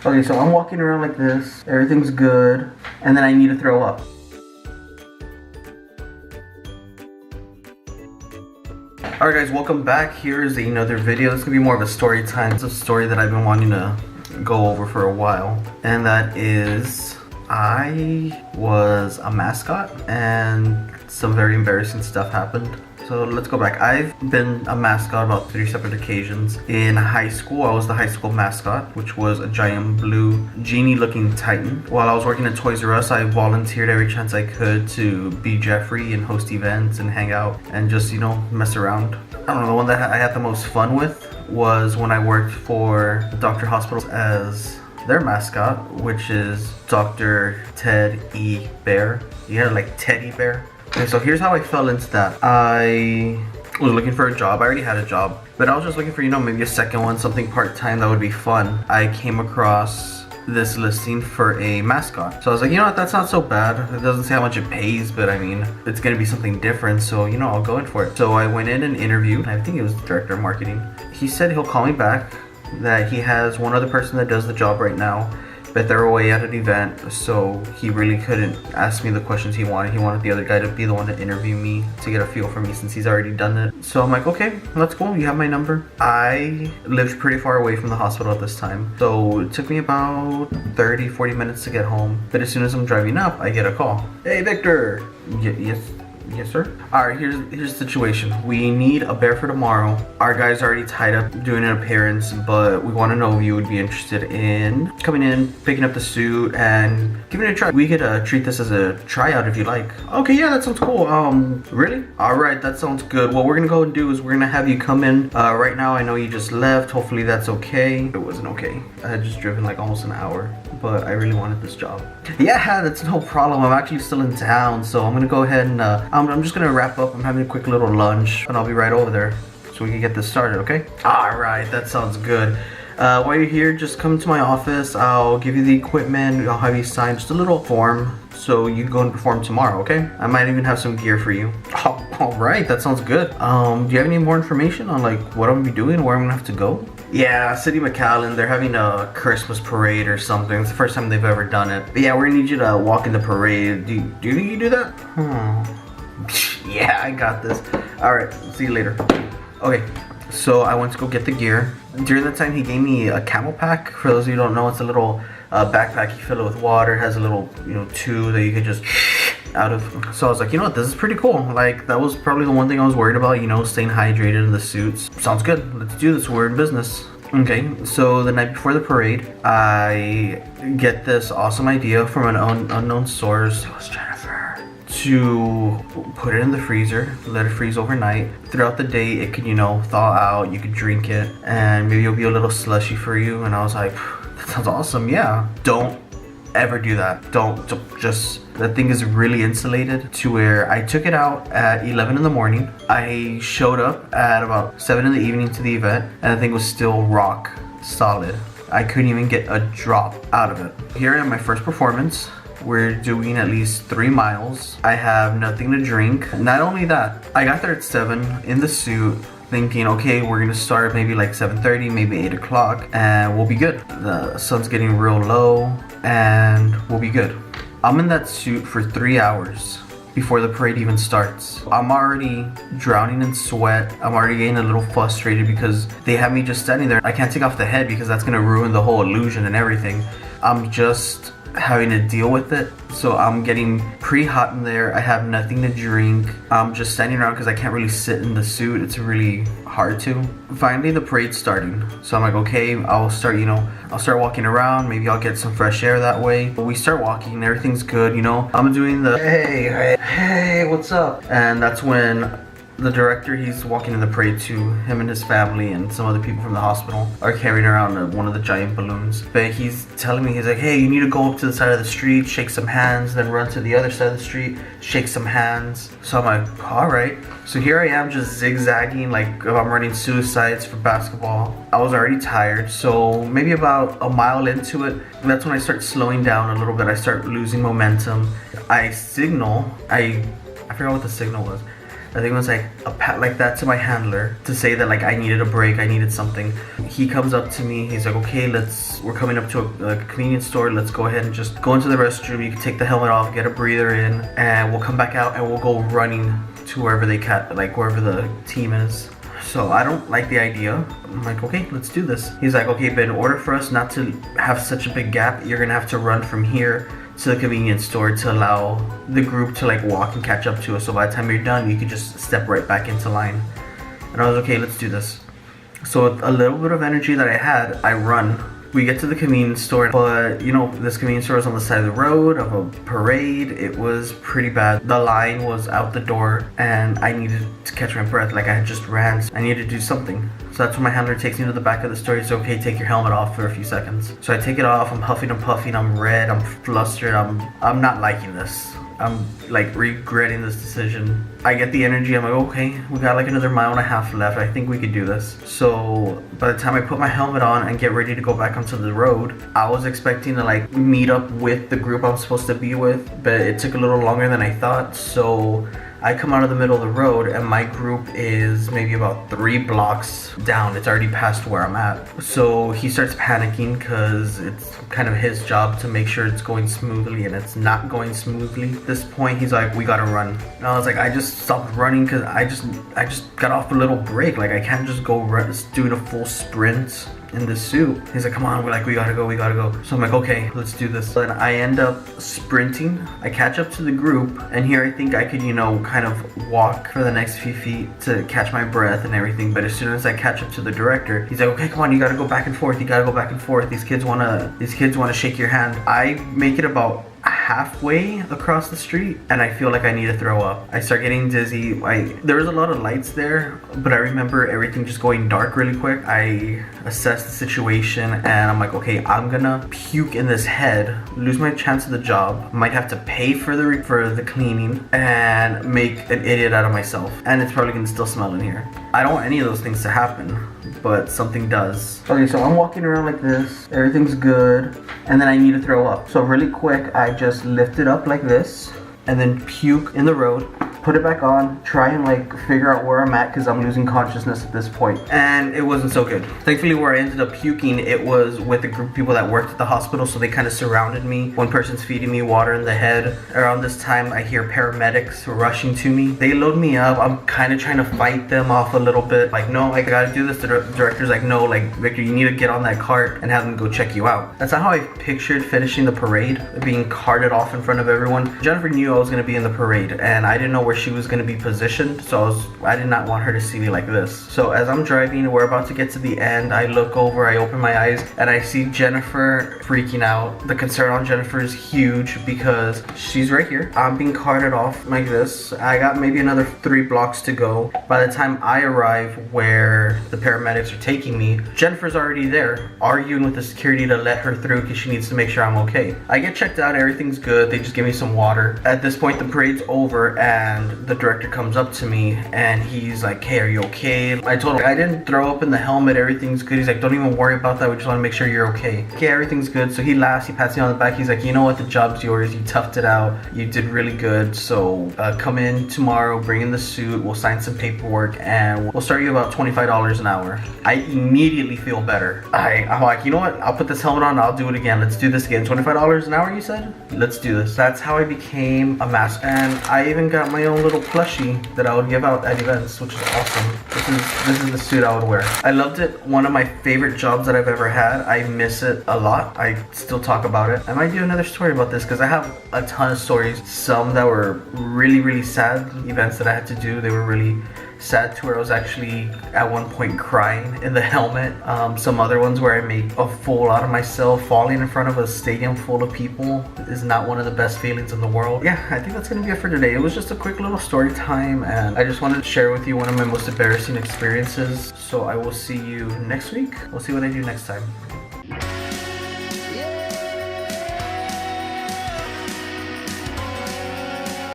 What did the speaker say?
Okay, so I'm walking around like this, everything's good, and then I need to throw up. Alright guys, welcome back. Here's another video. This is gonna be more of a story time. It's a story that I've been wanting to go over for a while, and that is I was a mascot and some very embarrassing stuff happened. So let's go back. I've been a mascot about 3 separate occasions. In high school, I was the high school mascot, which was a giant blue genie-looking titan. While I was working at Toys R Us, I volunteered every chance I could to be Jeffrey and host events and hang out and just, you know, mess around. I don't know, the one that I had the most fun with was when I worked for Dr. Hospitals as their mascot, which is Dr.Ted E. Bear. Yeah, like Teddy Bear. Okay, so here's how I fell into that. I was looking for a job. I already had a job, but I was just looking for, you know, maybe a second one, something part-time that would be fun. I came across this listing for a mascot. So I was like, you know what, that's not so bad. It doesn't say how much it pays, but I mean, it's gonna be something different, so, you know, I'll go in for it. So I went in and interviewed. I think it was the director of marketing. He said he'll call me back, that he has one other person that does the job right now, but they're away at an event, so he really couldn't ask me the questions he wanted. He wanted the other guy to be the one to interview me, to get a feel for me since he's already done it. So I'm like, okay, that's cool, you have my number. I lived pretty far away from the hospital at this time, so it took me about 30-40 minutes to get home. But as soon as I'm driving up, I get a call. Hey, Victor! Yes, sir? Alright, here's the situation. We need a bear for tomorrow. Our guy's already tied up doing an appearance, but we want to know if you would be interested in coming in, picking up the suit, and giving it a try. We could treat this as a tryout if you like. Okay, yeah, that sounds cool. Really? Alright, that sounds good. What we're gonna go and do is we're gonna have you come in right now. I know you just left. Hopefully that's okay. It wasn't okay. I had just driven like almost an hour, but I really wanted this job. Yeah, that's no problem. I'm actually still in town, so I'm gonna go ahead and I'm just gonna wrap up. I'm having a quick little lunch, and I'll be right over there so we can get this started, okay? Alright, that sounds good. While you're here, just come to my office. I'll give you the equipment. I'll have you sign just a little form so you can go and perform tomorrow, okay? I might even have some gear for you. Oh, alright, that sounds good. Do you have any more information on like what I'm gonna be doing, where I'm gonna have to go? Yeah, City McAllen, they're having a Christmas parade or something. It's the first time they've ever done it. But yeah, we're gonna need you to walk in the parade. Do you think you do that? Yeah, I got this. Alright, see you later. Okay, so I went to go get the gear. During that time, he gave me a camel pack. For those of you who don't know, it's a little backpack. You fill it with water. It has a little, you know, tube that you could just out of. So I was like, you know what, this is pretty cool. Like, that was probably the one thing I was worried about, you know, staying hydrated in the suits. Sounds good. Let's do this. We're in business. Okay, so the night before the parade, I get this awesome idea from an unknown source. It was Jennifer. To put it in the freezer, let it freeze overnight. Throughout the day, it could, you know, thaw out. You could drink it, and maybe it'll be a little slushy for you. And I was like, that sounds awesome. Yeah. Don't ever do that. Don't just. That thing is really insulated to where I took it out at 11 in the morning. I showed up at about 7 in the evening to the event, and the thing was still rock solid. I couldn't even get a drop out of it. Here I am, my first performance. We're doing at least 3 miles. I have nothing to drink. Not only that, I got there at 7 in the suit, thinking, okay, we're gonna start maybe like 7:30, maybe 8 o'clock, and we'll be good. The sun's getting real low, and we'll be good. I'm in that suit for 3 hours before the parade even starts. I'm already drowning in sweat. I'm already getting a little frustrated because they have me just standing there. I can't take off the head because that's gonna ruin the whole illusion and everything. I'm just having to deal with it. So I'm getting pretty hot in there. I have nothing to drink. I'm just standing around because I can't really sit in the suit. It's really hard to. Finally, the parade's starting. So I'm like, okay, I'll start walking around. Maybe I'll get some fresh air that way. But we start walking, everything's good, you know. I'm doing the, hey, what's up? And that's when the director, he's walking in the parade too. Him and his family and some other people from the hospital are carrying around one of the giant balloons. But he's telling me, he's like, hey, you need to go up to the side of the street, shake some hands, then run to the other side of the street, shake some hands. So I'm like, all right. So here I am just zigzagging like if I'm running suicides for basketball. I was already tired, so maybe about a mile into it, that's when I start slowing down a little bit. I start losing momentum. I signal, I forgot what the signal was. I think it was like a pat like that to my handler to say that like I needed a break, I needed something. He comes up to me, he's like, okay, we're coming up to a convenience store, let's go ahead and just go into the restroom. You can take the helmet off, get a breather in, and we'll come back out and we'll go running to wherever wherever the team is. So I don't like the idea. I'm like, okay, let's do this. He's like, okay, but in order for us not to have such a big gap, you're gonna have to run from here to the convenience store to allow the group to like walk and catch up to us. So by the time you're done, you could just step right back into line. And I was okay, let's do this. So with a little bit of energy that I had, I run. We get to the convenience store, but you know, this convenience store was on the side of the road of a parade. It was pretty bad. The line was out the door and I needed to catch my breath. Like I had just ran, so I needed to do something. So that's when my handler takes me to the back of the store. He's okay, take your helmet off for a few seconds. So I take it off, I'm huffing and puffing, I'm red, I'm flustered, I'm not liking this. I'm like regretting this decision. I get the energy, I'm like, okay, we got like another 1.5 miles left. I think we could do this. So by the time I put my helmet on and get ready to go back onto the road, I was expecting to like meet up with the group I'm supposed to be with, but it took a little longer than I thought. So I come out of the middle of the road and my group is maybe about 3 blocks down. It's already past where I'm at. So he starts panicking because it's kind of his job to make sure it's going smoothly, and it's not going smoothly. At this point, he's like, we gotta run. And I was like, I just stopped running because I just got off a little break. Like I can't just go doing a full sprint in this suit. He's like, come on, we gotta go. So I'm like, okay, let's do this. And I end up sprinting. I catch up to the group, and here I think I could, you know, kind of walk for the next few feet to catch my breath and everything. But as soon as I catch up to the director, he's like, okay, come on, you gotta go back and forth. These kids wanna shake your hand. I make it about halfway across the street and I feel like I need to throw up. I start getting dizzy. There was a lot of lights there, but I remember everything just going dark really quick. I assessed the situation and I'm like, okay, I'm gonna puke in this head, lose my chance of the job, might have to pay for the cleaning, and make an idiot out of myself. And it's probably gonna still smell in here. I don't want any of those things to happen, but something does. Okay, so I'm walking around like this, everything's good, and then I need to throw up. So really quick, I just lift it up like this, and then puke in the road, put it back on, try and like figure out where I'm at because I'm losing consciousness at this point. And it wasn't so good. Thankfully where I ended up puking, it was with a group of people that worked at the hospital, so they kind of surrounded me. One person's feeding me water in the head. Around this time I hear paramedics rushing to me. They load me up. I'm kind of trying to fight them off a little bit. Like, no, I gotta do this. The director's like, no, like, Victor, you need to get on that cart and have them go check you out. That's not how I pictured finishing the parade, being carted off in front of everyone. Jennifer knew I was gonna be in the parade and I didn't know where she was going to be positioned, so I did not want her to see me like this. So as I'm driving, we're about to get to the end, I look over, I open my eyes, and I see Jennifer freaking out. The concern on Jennifer is huge because she's right here. I'm being carted off like this. I got maybe another 3 blocks to go. By the time I arrive where the paramedics are taking me, Jennifer's already there, arguing with the security to let her through because she needs to make sure I'm okay. I get checked out, everything's good. They just give me some water. At this point, the parade's over and the director comes up to me and he's like, hey, are you okay? I told him I didn't throw up in the helmet, everything's good. He's like, don't even worry about that, we just want to make sure you're okay. Okay, everything's good. So he laughs, he pats me on the back, he's like, you know what, the job's yours, you toughed it out, you did really good, so come in tomorrow, bring in the suit, we'll sign some paperwork and we'll start you about $25 an hour. I immediately feel better. I'm like, you know what, I'll put this helmet on, I'll do it again, let's do this again. $25 an hour, you said? Let's do this. That's how I became a mascot. And I even got my own little plushie that I would give out at events, which is awesome. This is the suit I would wear. I loved it. One of my favorite jobs that I've ever had. I miss it a lot. I still talk about it. I might do another story about this because I have a ton of stories. Some that were really, really sad events that I had to do. They were really sad to where I was actually at one point crying in the helmet. Some other ones where I made a fool out of myself. Falling in front of a stadium full of people is not one of the best feelings in the world. Yeah, I think that's gonna be it for today. It was just a quick little story time and I just wanted to share with you one of my most embarrassing experiences. So I will see you next week. We'll see what I do next time.